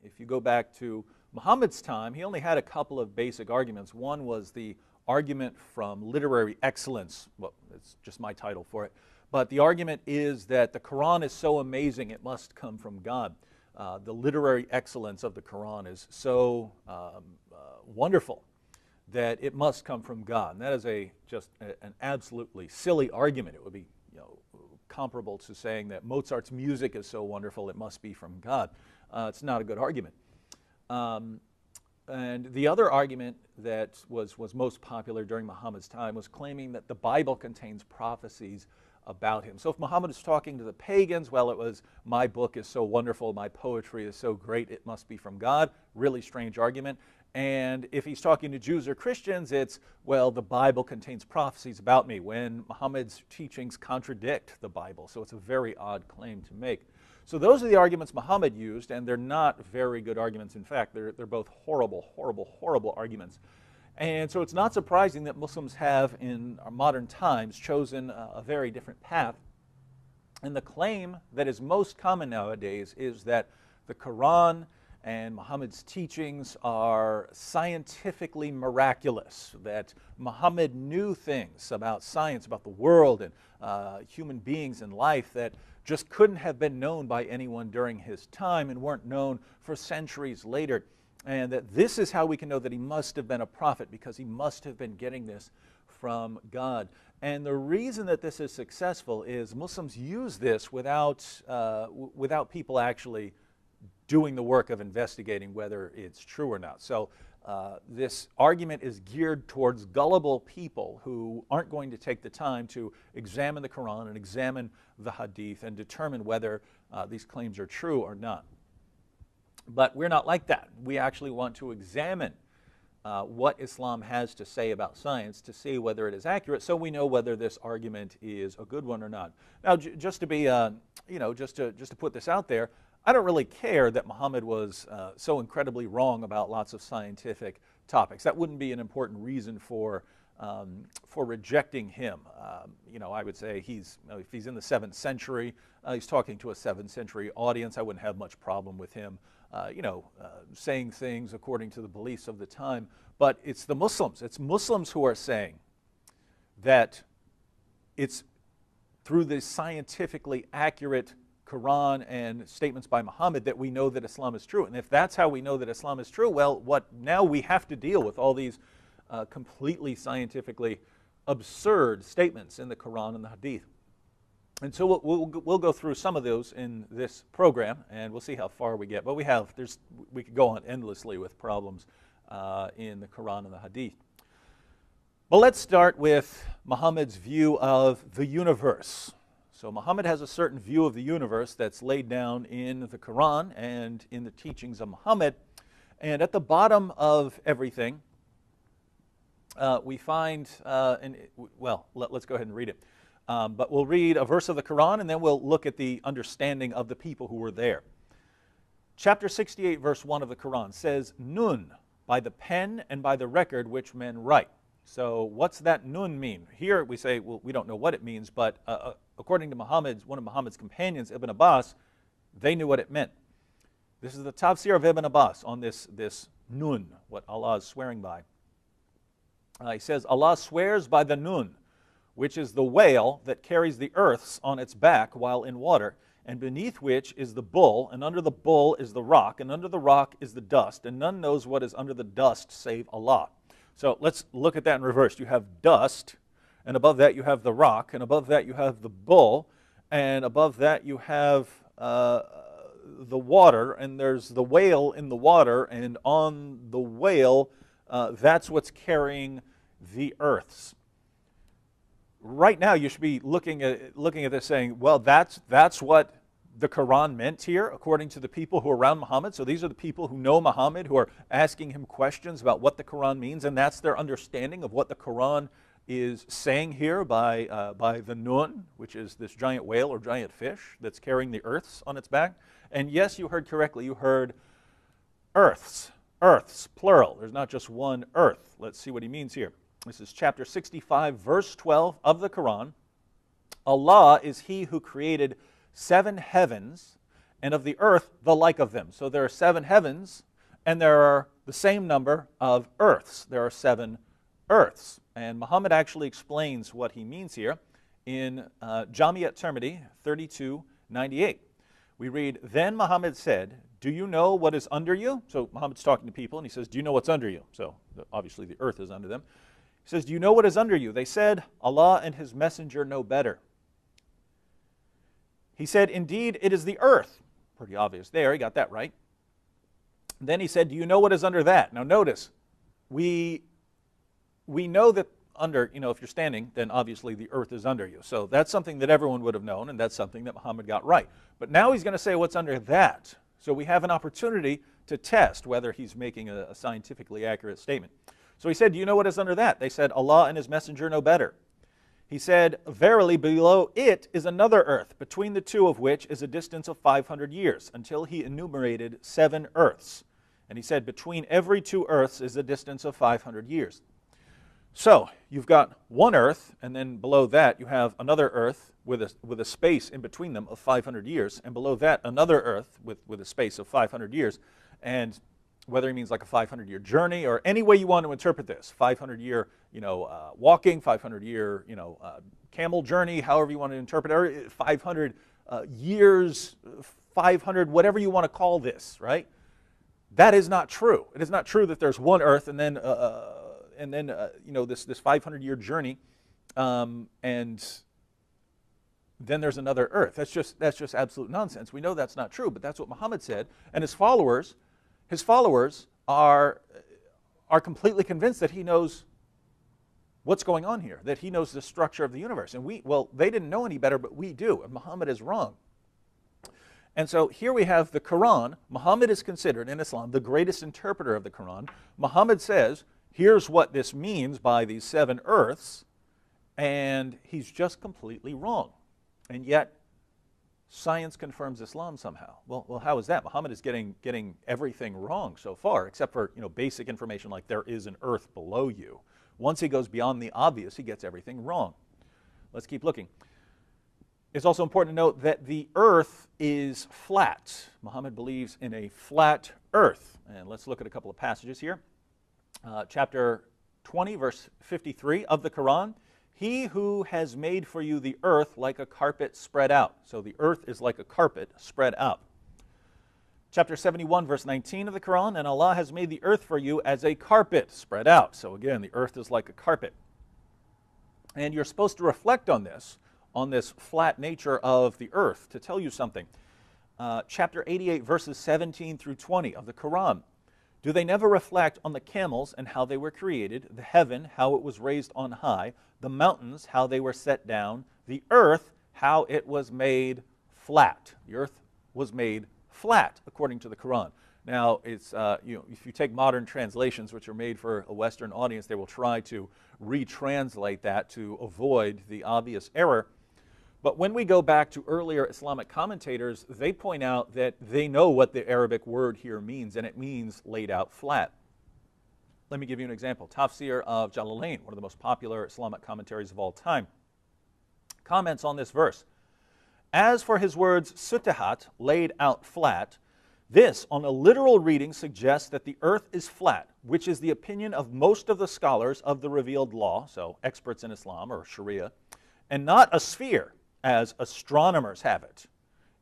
if you go back to Muhammad's time, he only had a couple of basic arguments. One was the argument from literary excellence. Well, it's just my title for it. But the argument is that the Quran is so amazing it must come from God. The literary excellence of the Quran is so wonderful that it must come from God. And that is an absolutely silly argument. It would be comparable to saying that Mozart's music is so wonderful it must be from God. It's not a good argument. And the other argument that was most popular during Muhammad's time was claiming that the Bible contains prophecies about him. So if Muhammad is talking to the pagans, well, it was, my book is so wonderful, my poetry is so great, it must be from God. Really strange argument. And if he's talking to Jews or Christians, it's, well, the Bible contains prophecies about me, when Muhammad's teachings contradict the Bible. So it's a very odd claim to make. So those are the arguments Muhammad used, and they're not very good arguments. In fact, they're both horrible, horrible, horrible arguments. And so it's not surprising that Muslims have, in our modern times, chosen a very different path. And the claim that is most common nowadays is that the Quran and Muhammad's teachings are scientifically miraculous, that Muhammad knew things about science, about the world and human beings and life that just couldn't have been known by anyone during his time and weren't known for centuries later. And that this is how we can know that he must have been a prophet, because he must have been getting this from God. And the reason that this is successful is Muslims use this without people actually doing the work of investigating whether it's true or not. So this argument is geared towards gullible people who aren't going to take the time to examine the Quran and examine the Hadith and determine whether these claims are true or not. But we're not like that. We actually want to examine what Islam has to say about science to see whether it is accurate, so we know whether this argument is a good one or not. Now, just to be, just to put this out there, I don't really care that Muhammad was so incredibly wrong about lots of scientific topics. That wouldn't be an important reason for rejecting him. I would say if he's in the 7th century, he's talking to a 7th century audience. I wouldn't have much problem with him saying things according to the beliefs of the time. But it's the Muslims. It's Muslims who are saying that it's through the scientifically accurate Quran and statements by Muhammad that we know that Islam is true. And if that's how we know that Islam is true, well, now we have to deal with all these completely scientifically absurd statements in the Quran and the Hadith. And so we'll go through some of those in this program, and we'll see how far we get. But we could go on endlessly with problems in the Quran and the Hadith. But let's start with Muhammad's view of the universe. So Muhammad has a certain view of the universe that's laid down in the Quran and in the teachings of Muhammad. And at the bottom of everything, we find, let's go ahead and read it. But we'll read a verse of the Quran, and then we'll look at the understanding of the people who were there. Chapter 68, verse 1 of the Quran says, Nun, by the pen and by the record which men write. So what's that nun mean? Here we say, well, we don't know what it means, but according to one of Muhammad's companions, Ibn Abbas, they knew what it meant. This is the tafsir of Ibn Abbas on this nun, what Allah is swearing by. He says, Allah swears by the nun, which is the whale that carries the earths on its back while in water, and beneath which is the bull, and under the bull is the rock, and under the rock is the dust, and none knows what is under the dust save Allah. So let's look at that in reverse. You have dust, and above that you have the rock, and above that you have the bull, and above that you have the water, and there's the whale in the water, and on the whale, that's what's carrying the earths. Right now you should be looking at this saying, well, that's what the Quran meant here, according to the people who are around Muhammad. So these are the people who know Muhammad, who are asking him questions about what the Quran means, and that's their understanding of what the Quran is saying here by the nun, which is this giant whale or giant fish that's carrying the earths on its back. And yes, you heard correctly. You heard earths, plural. There's not just one earth. Let's see what he means here. This is chapter 65, verse 12 of the Quran. Allah is He who created 7 heavens and of the earth the like of them. So there are 7 heavens, and there are the same number of earths. There are 7 earths. And Muhammad actually explains what he means here in Jami at-Tirmidhi 32:98. We read, "Then Muhammad said, 'Do you know what is under you?'" So Muhammad's talking to people, and he says, "Do you know what's under you?" So obviously the earth is under them. He says, "Do you know what is under you?" They said, "Allah and His Messenger know better." He said, "Indeed, it is the earth." Pretty obvious there, he got that right. Then he said, "Do you know what is under that?" Now notice, we know that under, if you're standing, then obviously the earth is under you. So that's something that everyone would have known, and that's something that Muhammad got right. But now he's going to say what's under that. So we have an opportunity to test whether he's making a scientifically accurate statement. So he said, "Do you know what is under that?" They said, "Allah and His Messenger know better." He said, "Verily, below it is another earth, between the two of which is a distance of 500 years, until he enumerated 7 earths. And he said, between every 2 earths is a distance of 500 years. So you've got one earth, and then below that you have another earth with a space in between them of 500 years, and below that another earth with a space of 500 years. And whether he means like a 500-year journey or any way you want to interpret this, 500-year walking, 500-year camel journey, however you want to interpret it, 500 years, 500, whatever you want to call this, right? That is not true. It is not true that there's one earth and then this 500-year journey, and then there's another earth. That's just absolute nonsense. We know that's not true, but that's what Muhammad said, and his followers are completely convinced that he knows what's going on here, that he knows the structure of the universe. And they didn't know any better, but we do, and Muhammad is wrong. And so here we have the Quran. Muhammad is considered in Islam the greatest interpreter of the Quran. Muhammad says, here's what this means by these 7 earths, and he's just completely wrong. And yet, science confirms Islam somehow. Well, how is that? Muhammad is getting everything wrong so far, except for basic information like there is an earth below you. Once he goes beyond the obvious, he gets everything wrong. Let's keep looking. It's also important to note that the earth is flat. Muhammad believes in a flat earth. And let's look at a couple of passages here. Chapter 20, verse 53 of the Quran. "He who has made for you the earth like a carpet spread out." So the earth is like a carpet spread out. Chapter 71, verse 19 of the Quran. "And Allah has made the earth for you as a carpet spread out." So again, the earth is like a carpet. And you're supposed to reflect on this flat nature of the earth to tell you something. Chapter 88, verses 17 through 20 of the Quran. "Do they never reflect on the camels and how they were created, the heaven, how it was raised on high, the mountains, how they were set down, the earth, how it was made flat?" The earth was made flat, according to the Quran. Now, it's if you take modern translations, which are made for a Western audience, they will try to retranslate that to avoid the obvious error. But when we go back to earlier Islamic commentators, they point out that they know what the Arabic word here means, and it means laid out flat. Let me give you an example. Tafsir of Jalalain, one of the most popular Islamic commentaries of all time, comments on this verse. "As for his words, sutihat, laid out flat, this, on a literal reading, suggests that the earth is flat, which is the opinion of most of the scholars of the revealed law," so experts in Islam or Sharia, "and not a sphere, as astronomers have it,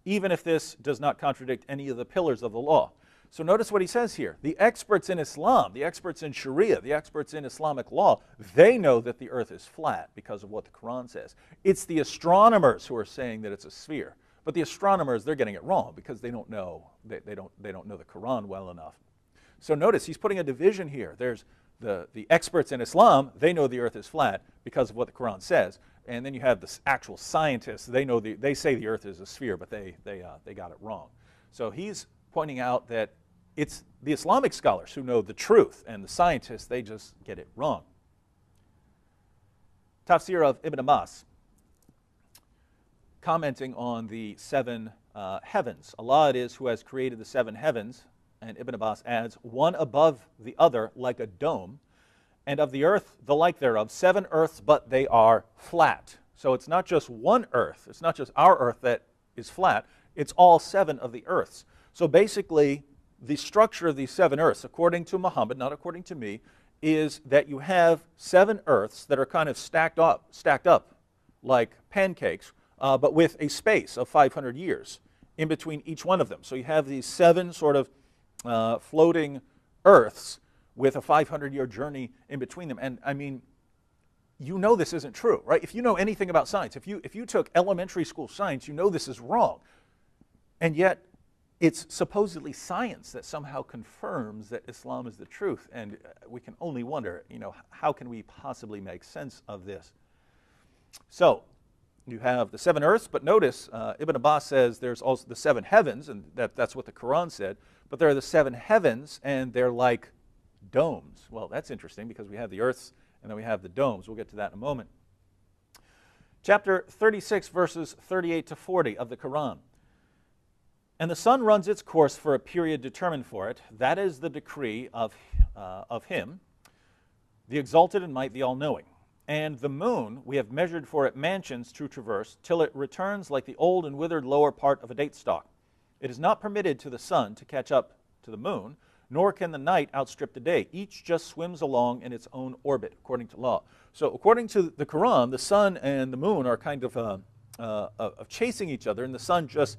even if this does not contradict any of the pillars of the law." So notice what he says here. The experts in Islam, the experts in Sharia, the experts in Islamic law, they know that the earth is flat because of what the Quran says. It's the astronomers who are saying that it's a sphere. But the astronomers, they're getting it wrong because they don't know they don't know the Quran well enough. So notice he's putting a division here. There's the experts in Islam, they know the earth is flat because of what the Quran says. And then you have the actual scientists, they say the earth is a sphere, but they got it wrong. So he's pointing out that it's the Islamic scholars who know the truth, and the scientists, they just get it wrong. Tafsir of Ibn Abbas, commenting on the 7 heavens. "Allah it is who has created the 7 heavens," and Ibn Abbas adds, "one above the other like a dome, and of the earth the like thereof, 7 earths, but they are flat." So it's not just one earth, it's not just our earth that is flat, It's all 7 of the earths. So basically, the structure of these 7 earths, according to Muhammad, not according to me, is that you have 7 earths that are kind of stacked up like pancakes, but with a space of 500 years in between each one of them. So you have these 7 sort of floating earths with a 500-year journey in between them. And I mean, you know this isn't true, right? If you know anything about science, if you took elementary school science, you know this is wrong. And yet, it's supposedly science that somehow confirms that Islam is the truth. And we can only wonder, how can we possibly make sense of this? So, you have the 7 earths, but notice Ibn Abbas says there's also the 7 heavens, and that's what the Quran said. But there are the 7 heavens, and they're like domes. Well, that's interesting because we have the earths, and then we have the domes. We'll get to that in a moment. Chapter 36, verses 38 to 40 of the Quran. And the sun runs its course for a period determined for it. That is the decree of him, the exalted in might, the all-knowing. And the moon we have measured for it mansions to traverse, till it returns like the old and withered lower part of a date stalk. It is not permitted to the sun to catch up to the moon, nor can the night outstrip the day. Each just swims along in its own orbit, according to law. So according to the Quran, the sun and the moon are kind of chasing each other, and the sun just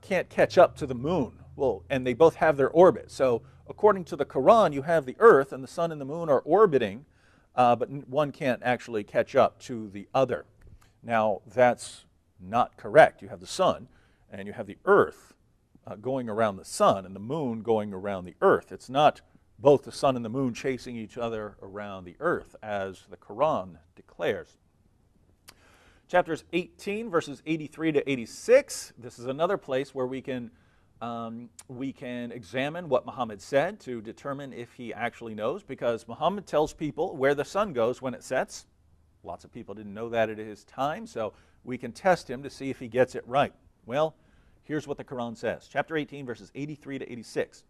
can't catch up to the moon. Well, and they both have their orbit. So according to the Quran, you have the earth and the sun and the moon are orbiting, but one can't actually catch up to the other. Now, that's not correct. You have the sun and you have the earth going around the sun and the moon going around the earth. It's not both the sun and the moon chasing each other around the earth, as the Quran declares. Chapters 18, verses 83 to 86. This is another place where we can examine what Muhammad said to determine if he actually knows, because Muhammad tells people where the sun goes when it sets. Lots of people didn't know that at his time, so we can test him to see if he gets it right. Well, here's what the Quran says. Chapter 18, verses 83 to 86.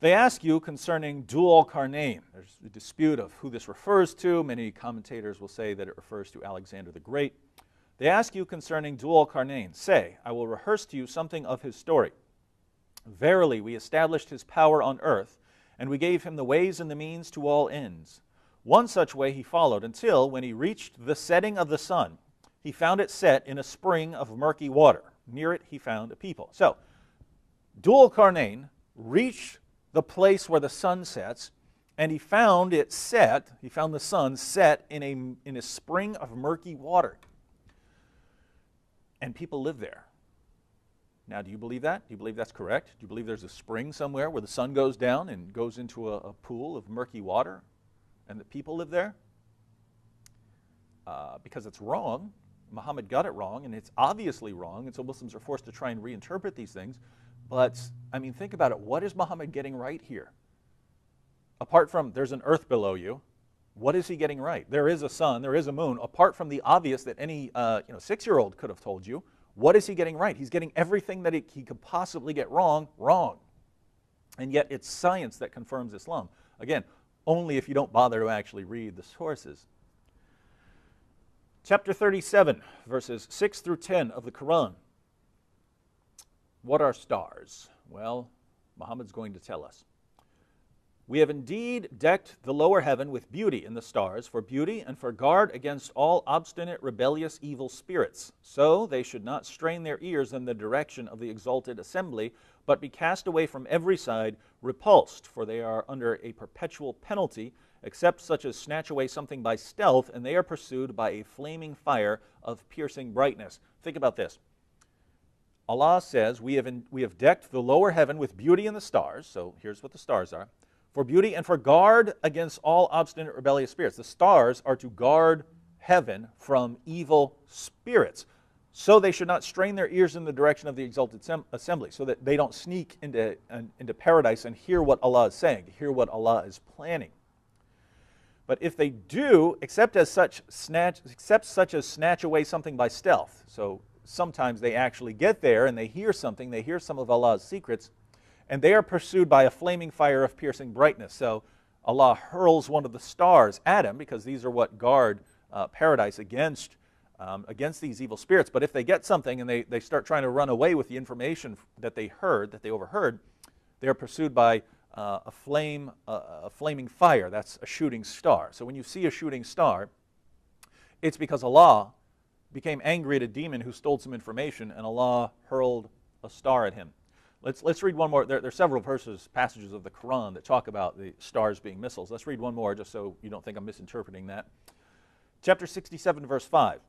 They ask you concerning UTOL Qarnayn. There's a dispute of who this refers to. Many commentators will say that it refers to Alexander the Great. They ask you concerning UTOL Qarnayn. Say, I will rehearse to you something of his story. Verily, we established his power on earth, and we gave him the ways and the means to all ends. One such way he followed until, when he reached the setting of the sun, he found it set in a spring of murky water. Near it he found a people. So, UTOL Qarnayn reached the place where the sun sets, and he found it set, he found the sun set in a spring of murky water. And people live there. Now, do you believe that? Do you believe that's correct? Do you believe there's a spring somewhere where the sun goes down and goes into a pool of murky water, and the people live there? Because it's wrong. Muhammad got it wrong, and it's obviously wrong, and so Muslims are forced to try and reinterpret these things. But, I mean, think about it. What is Muhammad getting right here? Apart from there's an earth below you, what is he getting right? There is a sun, there is a moon. Apart from the obvious that any 6-year-old could have told you, what is he getting right? He's getting everything that he could possibly get wrong. And yet it's science that confirms Islam. Again, only if you don't bother to actually read the sources. Chapter 37, verses 6 through 10 of the Quran. What are stars? Well, Muhammad's going to tell us. We have indeed decked the lower heaven with beauty in the stars, for beauty and for guard against all obstinate, rebellious, evil spirits. So they should not strain their ears in the direction of the exalted assembly, but be cast away from every side, repulsed, for they are under a perpetual penalty, except such as snatch away something by stealth, and they are pursued by a flaming fire of piercing brightness. Think about this. Allah says, we have decked the lower heaven with beauty in the stars. So here's what the stars are. For beauty and for guard against all obstinate, rebellious spirits. The stars are to guard heaven from evil spirits. So they should not strain their ears in the direction of the exalted assembly, so that they don't sneak into paradise and hear what Allah is saying, hear what Allah is planning. But if they do, except such as snatch away something by stealth. So sometimes they actually get there and they hear something, they hear some of Allah's secrets, and they are pursued by a flaming fire of piercing brightness. So Allah hurls one of the stars at him, because these are what guard paradise against against these evil spirits. But if they get something and they start trying to run away with the information that they heard, that they overheard, they're pursued by a flaming fire. That's a shooting star. So when you see a shooting star, it's because Allah became angry at a demon who stole some information, and Allah hurled a star at him. Let's read one more. There are several passages of the Quran that talk about the stars being missiles. Let's read one more just so you don't think I'm misinterpreting that. Chapter 67, verse 5.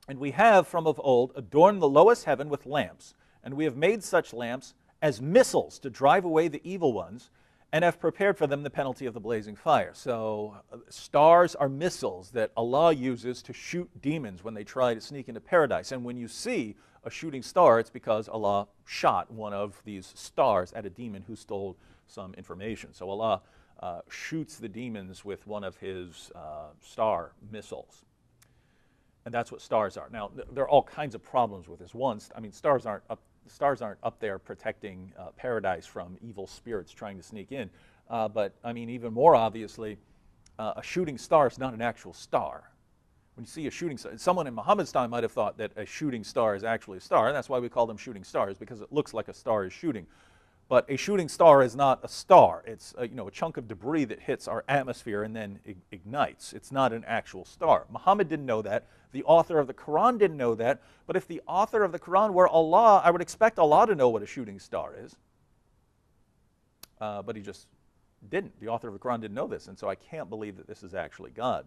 And we have from of old adorned the lowest heaven with lamps, and we have made such lamps as missiles to drive away the evil ones, and have prepared for them the penalty of the blazing fire. So stars are missiles that Allah uses to shoot demons when they try to sneak into paradise. And when you see a shooting star, it's because Allah shot one of these stars at a demon who stole some information. So Allah shoots the demons with one of his star missiles. And that's what stars are. Now, there are all kinds of problems with this. One, I mean, stars aren't up there protecting paradise from evil spirits trying to sneak in. But, I mean, even more obviously, a shooting star is not an actual star. When you see a shooting star, someone in Muhammad's time might have thought that a shooting star is actually a star, and that's why we call them shooting stars, because it looks like a star is shooting. But a shooting star is not a star. It's a chunk of debris that hits our atmosphere and then ignites. It's not an actual star. Muhammad didn't know that. The author of the Quran didn't know that. But if the author of the Quran were Allah, I would expect Allah to know what a shooting star is. But he just didn't. The author of the Quran didn't know this, and so I can't believe that this is actually God.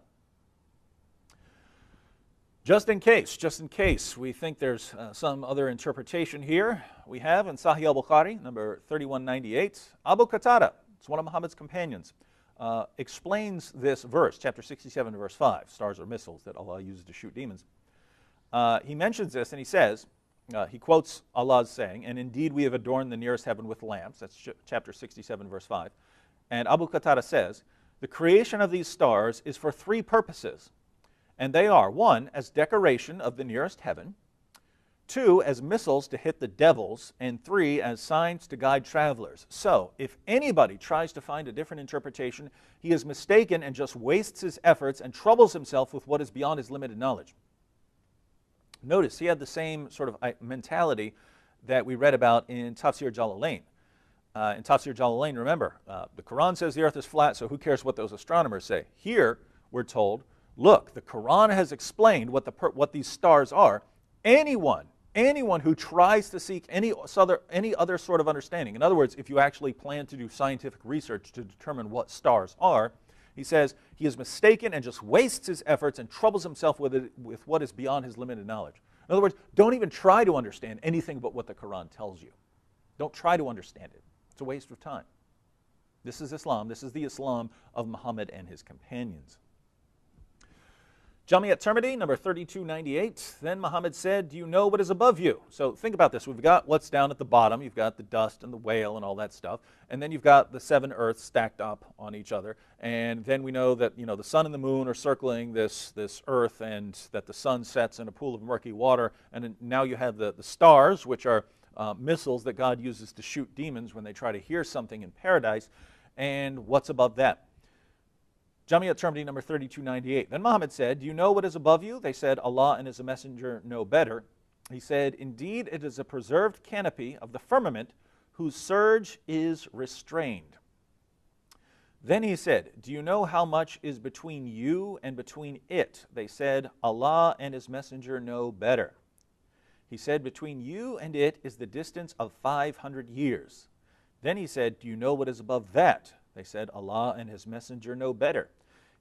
Just in case we think there's some other interpretation here, we have in Sahih al-Bukhari, number 3198, Abu Qatada, it's one of Muhammad's companions, explains this verse, chapter 67, verse 5, stars are missiles that Allah uses to shoot demons. He mentions this and he says, he quotes Allah's saying, and indeed we have adorned the nearest heaven with lamps, that's chapter 67, verse 5. And Abu Qatada says, the creation of these stars is for three purposes. And they are, 1, as decoration of the nearest heaven, 2, as missiles to hit the devils, and 3, as signs to guide travelers. So, if anybody tries to find a different interpretation, he is mistaken and just wastes his efforts and troubles himself with what is beyond his limited knowledge. Notice, he had the same sort of mentality that we read about in Tafsir Jalalain. In Tafsir Jalalain, remember, the Quran says the earth is flat, so who cares what those astronomers say? Here, we're told, look, the Quran has explained what these stars are. Anyone who tries to seek any other sort of understanding, in other words, if you actually plan to do scientific research to determine what stars are, he says he is mistaken and just wastes his efforts and troubles himself with what is beyond his limited knowledge. In other words, don't even try to understand anything but what the Quran tells you. Don't try to understand it. It's a waste of time. This is Islam. This is the Islam of Muhammad and his companions. Jami at-Tirmidhi, number 3298. Then Muhammad said, do you know what is above you? So think about this. We've got what's down at the bottom. You've got the dust and the whale and all that stuff. And then you've got the 7 earths stacked up on each other. And then we know that the sun and the moon are circling this earth, and that the sun sets in a pool of murky water. And then now you have the stars, which are missiles that God uses to shoot demons when they try to hear something in paradise. And what's above that? Jami at-Tirmidhi, number 3298. Then Muhammad said, do you know what is above you? They said, Allah and his messenger know better. He said, indeed, it is a preserved canopy of the firmament whose surge is restrained. Then he said, do you know how much is between you and between it? They said, Allah and his messenger know better. He said, between you and it is the distance of 500 years. Then he said, do you know what is above that? They said, Allah and his messenger know better.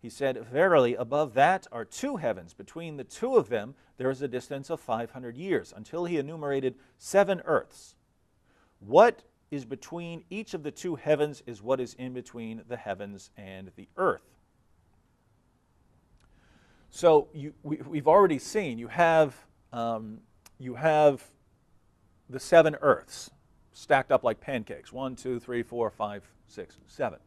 He said, verily, above that are 2 heavens. Between the 2 of them, there is a distance of 500 years, until he enumerated 7 earths. What is between each of the 2 heavens is what is in between the heavens and the earth. So we've already seen, you have the 7 earths stacked up like pancakes. 1, 2, 3, 4, 5, 6, 7.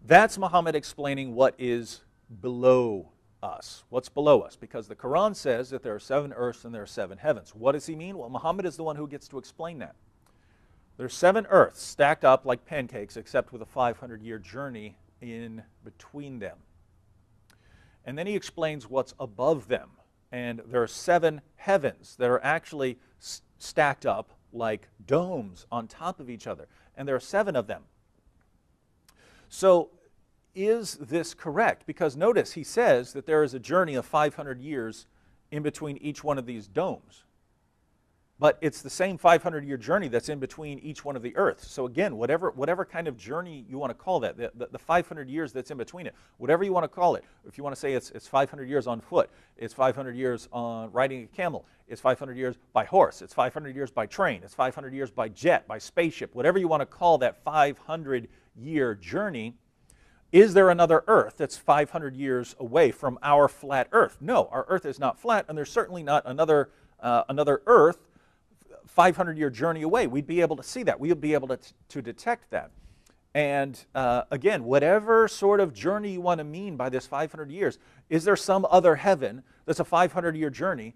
That's Muhammad explaining what is below us. What's below us? Because the Quran says that there are 7 earths and there are 7 heavens. What does he mean? Well, Muhammad is the one who gets to explain that. There's 7 earths stacked up like pancakes, except with a 500-year journey in between them. And then he explains what's above them. And there are 7 heavens that are actually stacked up like domes on top of each other. And there are 7 of them. So is this correct? Because notice he says that there is a journey of 500 years in between each one of these domes. But it's the same 500-year journey that's in between each one of the earths. So again, whatever kind of journey you want to call that, the 500 years that's in between it, whatever you want to call it, if you want to say it's 500 years on foot, it's 500 years on riding a camel, it's 500 years by horse, it's 500 years by train, it's 500 years by jet, by spaceship, whatever you want to call that 500-year journey, is there another Earth that's 500 years away from our flat Earth? No, our Earth is not flat, and there's certainly not another Earth 500-year journey away. We'd be able to see that. We'd be able to detect that. And again, whatever sort of journey you want to mean by this 500 years, is there some other heaven that's a 500-year journey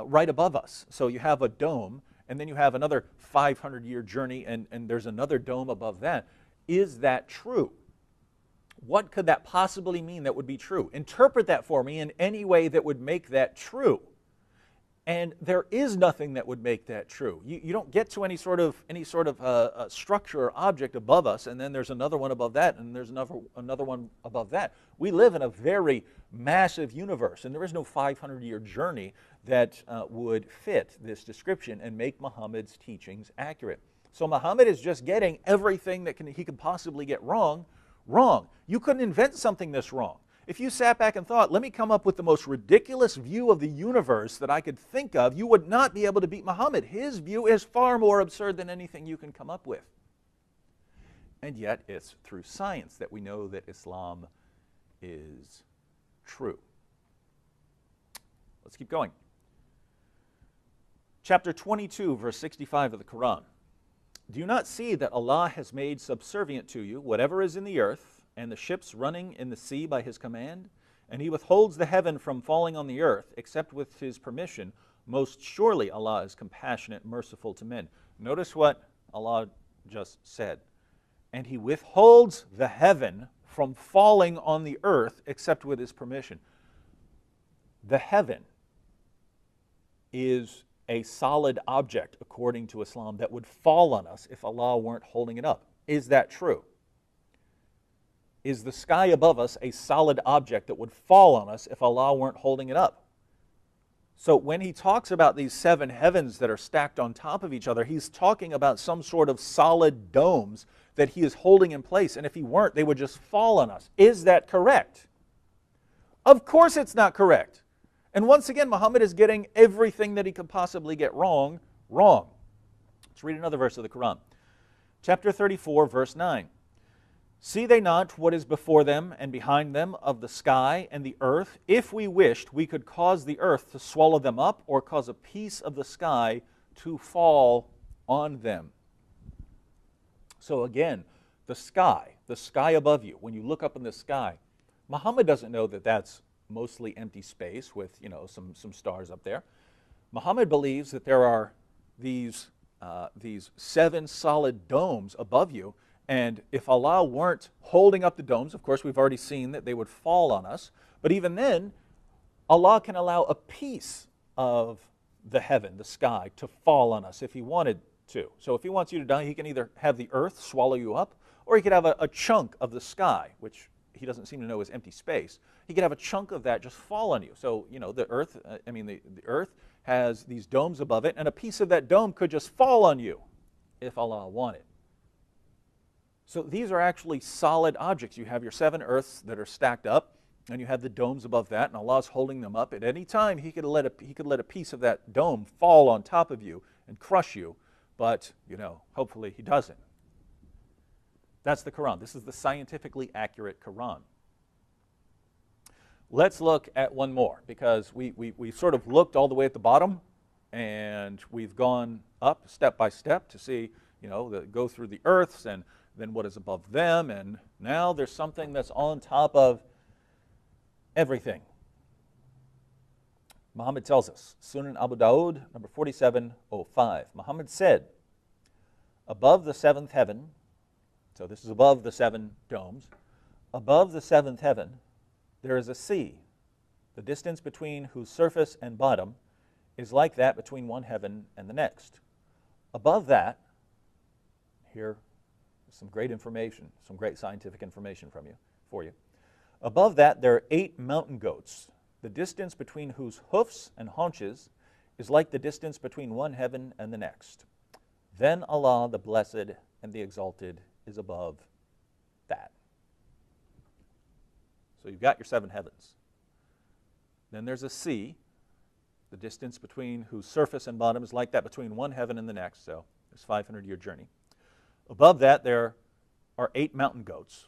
right above us? So you have a dome, and then you have another 500-year journey, and there's another dome above that. Is that true? What could that possibly mean that would be true? Interpret that for me in any way that would make that true. And there is nothing that would make that true. You don't get to any sort of structure or object above us, and then there's another one above that, and there's another one above that. We live in a very massive universe, and there is no 500-year journey that would fit this description and make Muhammad's teachings accurate. So Muhammad is just getting everything that he could possibly get wrong. You couldn't invent something this wrong. If you sat back and thought, let me come up with the most ridiculous view of the universe that I could think of, you would not be able to beat Muhammad. His view is far more absurd than anything you can come up with. And yet it's through science that we know that Islam is true. Let's keep going. Chapter 22, verse 65 of the Quran. Do you not see that Allah has made subservient to you whatever is in the earth, and the ships running in the sea by his command? And he withholds the heaven from falling on the earth, except with his permission. Most surely Allah is compassionate, merciful to men. Notice what Allah just said. And he withholds the heaven from falling on the earth, except with his permission. The heaven is a solid object, according to Islam, that would fall on us if Allah weren't holding it up. Is that true? Is the sky above us a solid object that would fall on us if Allah weren't holding it up? So when he talks about these 7 heavens that are stacked on top of each other, he's talking about some sort of solid domes that he is holding in place, and if he weren't, they would just fall on us. Is that correct? Of course it's not correct. And once again, Muhammad is getting everything that he could possibly get wrong. Let's read another verse of the Quran. Chapter 34, verse 9. See they not what is before them and behind them of the sky and the earth? If we wished, we could cause the earth to swallow them up, or cause a piece of the sky to fall on them. So again, the sky above you, when you look up in the sky, Muhammad doesn't know that that's mostly empty space with, some stars up there. Muhammad believes that there are these 7 solid domes above you. And if Allah weren't holding up the domes, of course, we've already seen that they would fall on us. But even then, Allah can allow a piece of the heaven, the sky, to fall on us if he wanted to. So if he wants you to die, he can either have the earth swallow you up, or he could have a chunk of the sky, which he doesn't seem to know is empty space. He could have a chunk of that just fall on you. So, the earth, the earth has these domes above it, and a piece of that dome could just fall on you if Allah wanted. So these are actually solid objects. You have your 7 earths that are stacked up, and you have the domes above that, and Allah's holding them up. At any time, he could let a piece of that dome fall on top of you and crush you, but, hopefully he doesn't. That's the Quran. This is the scientifically accurate Quran. Let's look at one more, because we sort of looked all the way at the bottom, and we've gone up step by step to see, go through the earths, and then what is above them, and now there's something that's on top of everything. Muhammad tells us, Sunan Abu Dawud, number 4705. Muhammad said, above the 7th heaven, so this is above the 7 domes, above the 7th heaven, there is a sea the distance between whose surface and bottom is like that between one heaven and the next. Above that, here is some great information, some great scientific information for you. Above that, there are 8 mountain goats, the distance between whose hoofs and haunches is like the distance between one heaven and the next. Then Allah, the Blessed and the Exalted, is above that. So you've got your 7 heavens. Then there's a sea, the distance between whose surface and bottom is like that between one heaven and the next, so it's a 500-year journey. Above that, there are 8 mountain goats,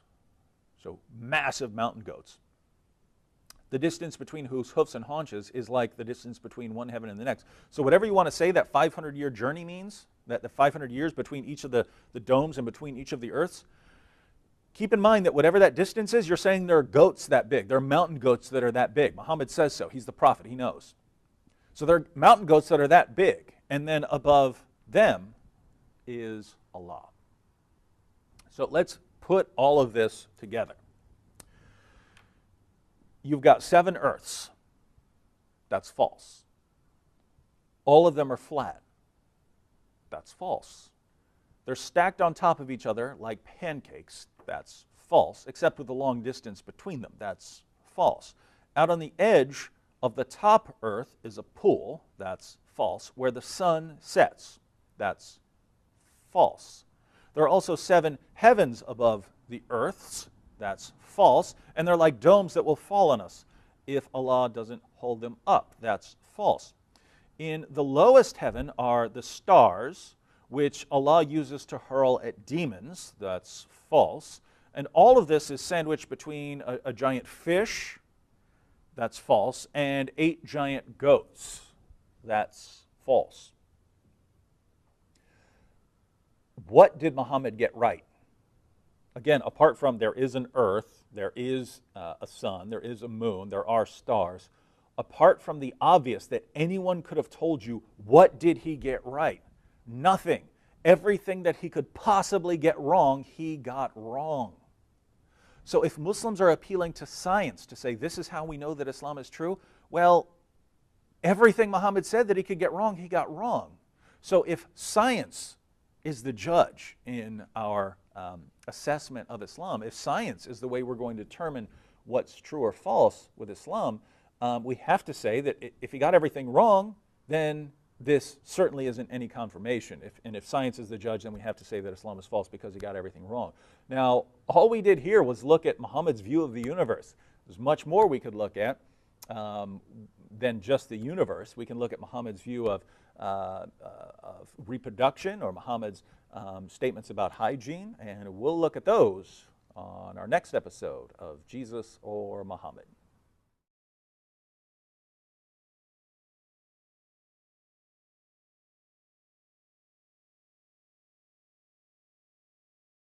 so massive mountain goats. The distance between whose hoofs and haunches is like the distance between one heaven and the next. So whatever you want to say that 500-year journey means, that the 500 years between each of the domes and between each of the earths, keep in mind that whatever that distance is, you're saying there are goats that big. There are mountain goats that are that big. Muhammad says so. He's the prophet. He knows. So there are mountain goats that are that big. And then above them is Allah. So let's put all of this together. You've got 7 earths. That's false. All of them are flat. That's false. They're stacked on top of each other like pancakes. That's false, except with a long distance between them. That's false. Out on the edge of the top earth is a pool. That's false. Where the sun sets. That's false. There are also 7 heavens above the earths. That's false. And they're like domes that will fall on us if Allah doesn't hold them up. That's false. In the lowest heaven are the stars, which Allah uses to hurl at demons. That's false. And all of this is sandwiched between a giant fish. That's false. And 8 giant goats. That's false. What did Muhammad get right? Again, apart from there is an earth, there is a sun, there is a moon, there are stars, apart from the obvious that anyone could have told you, what did he get right? Nothing. Everything that he could possibly get wrong, he got wrong. So if Muslims are appealing to science to say this is how we know that Islam is true, well, everything Muhammad said that he could get wrong, he got wrong. So if science is the judge in our assessment of Islam, if science is the way we're going to determine what's true or false with Islam, we have to say that if he got everything wrong, then this certainly isn't any confirmation. If science is the judge, then we have to say that Islam is false because he got everything wrong. Now, all we did here was look at Muhammad's view of the universe. There's much more we could look at than just the universe. We can look at Muhammad's view of reproduction, or Muhammad's statements about hygiene, and we'll look at those on our next episode of Jesus or Muhammad.